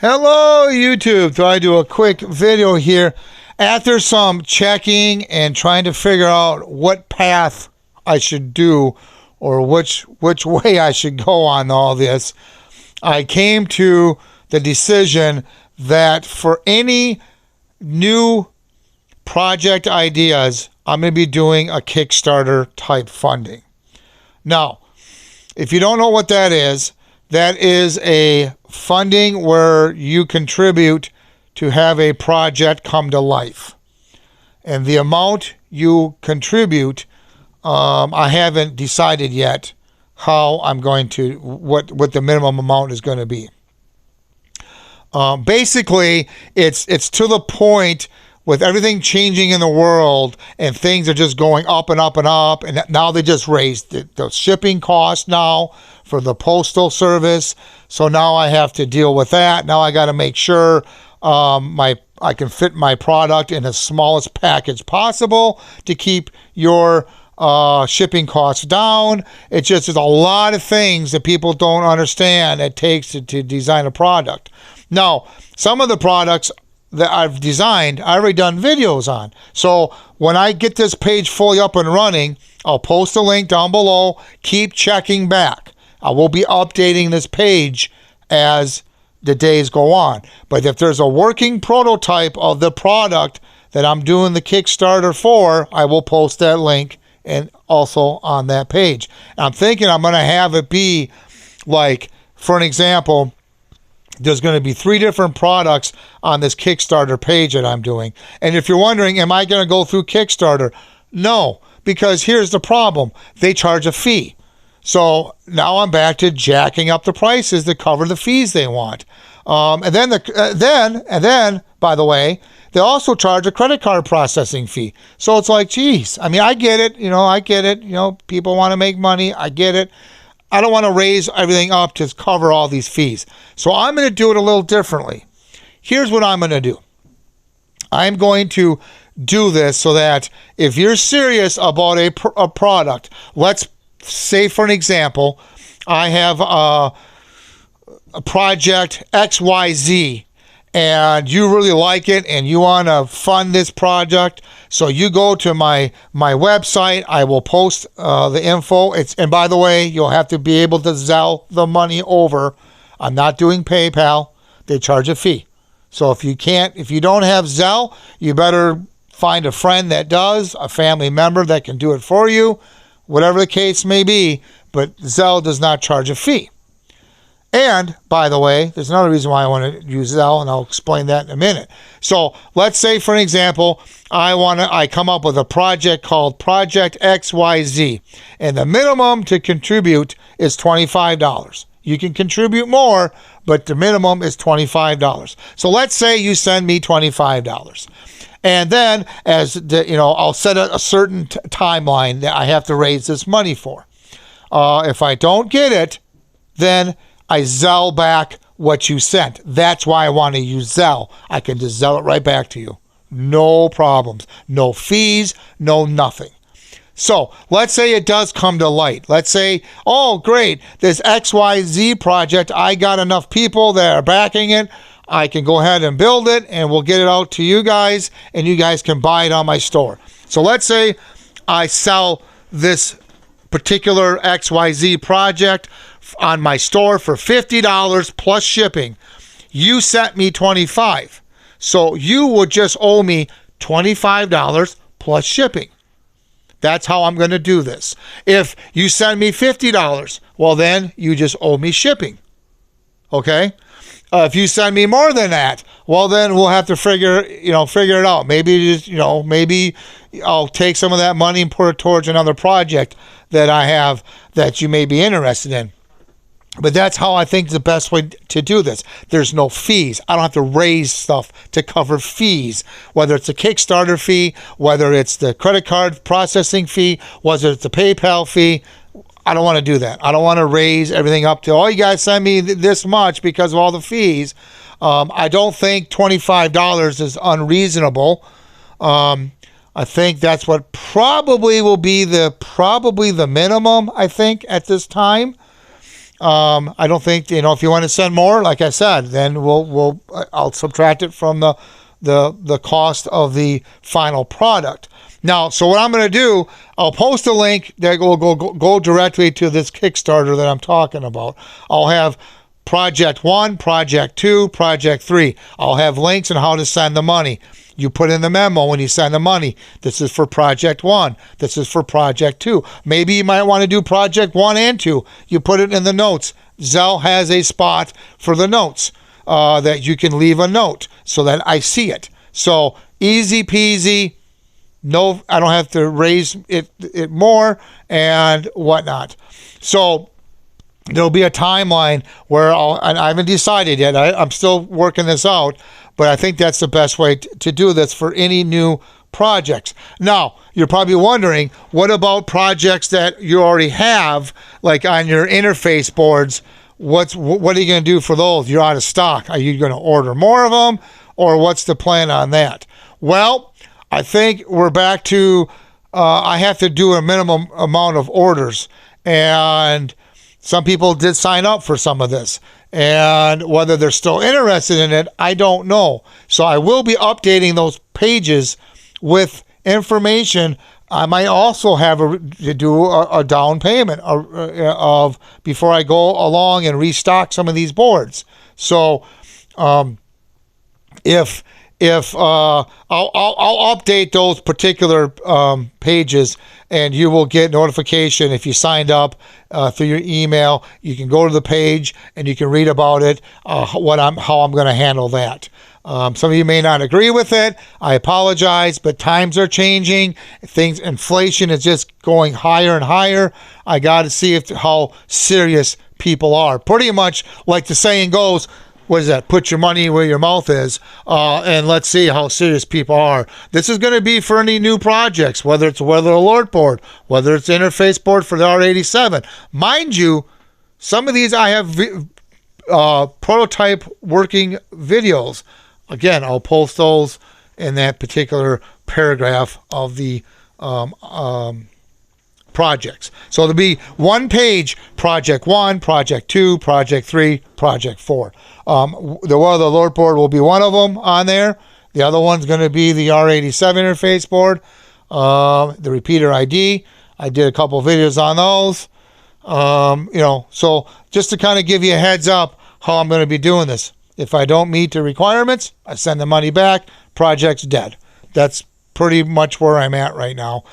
Hello YouTube. Thought I'd do a quick video here after some checking and trying to figure out what path I should do or which way I should go on all this. I came to the decision that for any new project ideas, I'm going to be doing a Kickstarter type funding. Now, if you don't know what that is a funding where you contribute to have a project come to life. And the amount you contribute, I haven't decided yet how I'm going to, what the minimum amount is going to be. Basically, it's to the point with everything changing in the world and things are just going up and up and up. And now they just raised the shipping cost now for the postal service. So now I have to deal with that. Now I got to make sure I can fit my product in the smallest package possible to keep your shipping costs down. It's just there's a lot of things that people don't understand it takes to design a product. Now, some of the products that I've designed, I already done videos on. So when I get this page fully up and running, I'll post a link down below. Keep checking back. I will be updating this page as the days go on. But if there's a working prototype of the product that I'm doing the Kickstarter for, I will post that link and also on that page. I'm thinking I'm going to have it be like, for an example, there's going to be 3 different products on this Kickstarter page that I'm doing. And if you're wondering, am I going to go through Kickstarter? No, because here's the problem. They charge a fee. So now I'm back to jacking up the prices to cover the fees they want. And then, by the way, they also charge a credit card processing fee. So it's like, geez, I mean, I get it. I get it. People want to make money. I get it. I don't want to raise everything up to cover all these fees. So I'm going to do it a little differently. Here's what I'm going to do. I'm going to do this so that if you're serious about a product, let's say, for an example, I have a project XYZ and you really like it and you want to fund this project. So you go to my website. I will post the info. And by the way, you'll have to be able to Zelle the money over. I'm not doing PayPal. They charge a fee. So if you don't have Zelle, you better find a friend that does, a family member that can do it for you, whatever the case may be. But Zelle does not charge a fee. And, by the way, there's another reason why I want to use Zelle, and I'll explain that in a minute. So, let's say, for an example, I come up with a project called Project XYZ, and the minimum to contribute is $25. You can contribute more, but the minimum is $25. So, let's say you send me $25. And then, I'll set a certain timeline that I have to raise this money for. If I don't get it, then I Zelle back what you sent. That's why I want to use Zelle. I can just Zelle it right back to you. No problems. No fees. No nothing. So let's say it does come to light. Let's say, oh, great, this XYZ project, I got enough people that are backing it. I can go ahead and build it, and we'll get it out to you guys, and you guys can buy it on my store. So let's say I sell this particular XYZ project on my store for $50 plus shipping. You sent me $25. So you would just owe me $25 plus shipping. That's how I'm going to do this. If you send me $50, well then you just owe me shipping. Okay? If you send me more than that, well then we'll have to figure it out. Maybe I'll take some of that money and put it towards another project that I have that you may be interested in. But that's how I think the best way to do this. There's no fees. I don't have to raise stuff to cover fees, whether it's a Kickstarter fee, whether it's the credit card processing fee, whether it's the PayPal fee. I don't want to do that. I don't want to raise everything up to, oh, you guys send me this much because of all the fees. I don't think $25 is unreasonable. I think that's what probably will be the minimum, I think, at this time. I don't think, if you want to send more, like I said, then I'll subtract it from the cost of the final product. Now, so what I'm going to do, I'll post a link that will go directly to this Kickstarter that I'm talking about. I'll have Project 1, Project 2, Project 3. I'll have links on how to send the money. You put in the memo when you send the money. This is for Project 1. This is for Project 2. Maybe you might want to do Project 1 and 2. You put it in the notes. Zelle has a spot for the notes that you can leave a note so that I see it. So easy peasy. No, I don't have to raise it more and whatnot. So there'll be a timeline where and I haven't decided yet. I'm still working this out, but I think that's the best way to do this for any new projects. Now, you're probably wondering, what about projects that you already have, like on your interface boards? What are you going to do for those? You're out of stock. Are you going to order more of them, or what's the plan on that? Well, I think we're back to I have to do a minimum amount of orders, and some people did sign up for some of this, and whether they're still interested in it, I don't know. So I will be updating those pages with information. I might also have to do a down payment of before I go along and restock some of these boards. So if I'll update those particular pages, and you will get notification if you signed up through your email. You can go to the page and you can read about it, how I'm going to handle that. Some of you may not agree with it. I apologize, but times are changing. Inflation is just going higher and higher. I got to see how serious people are. Pretty much like the saying goes, what is that? Put your money where your mouth is, and let's see how serious people are. This is going to be for any new projects, whether it's a weather alert board, whether it's interface board for the R87. Mind you, some of these I have prototype working videos. Again, I'll post those in that particular paragraph of the projects. So there'll be one page, Project 1, Project 2, Project 3, Project 4. The weather alert board will be one of them on there. The other one's going to be the R87 interface board, the repeater ID. I did a couple videos on those. So just to kind of give you a heads up how I'm going to be doing this. If I don't meet the requirements, I send the money back. Project's dead. That's pretty much where I'm at right now.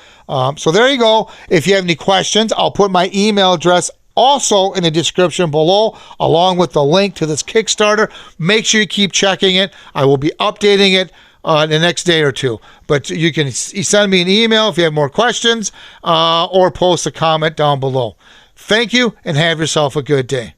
So there you go. If you have any questions, I'll put my email address also in the description below, along with the link to this Kickstarter. Make sure you keep checking it. I will be updating it the next day or two. But you can send me an email if you have more questions, or post a comment down below. Thank you, and have yourself a good day.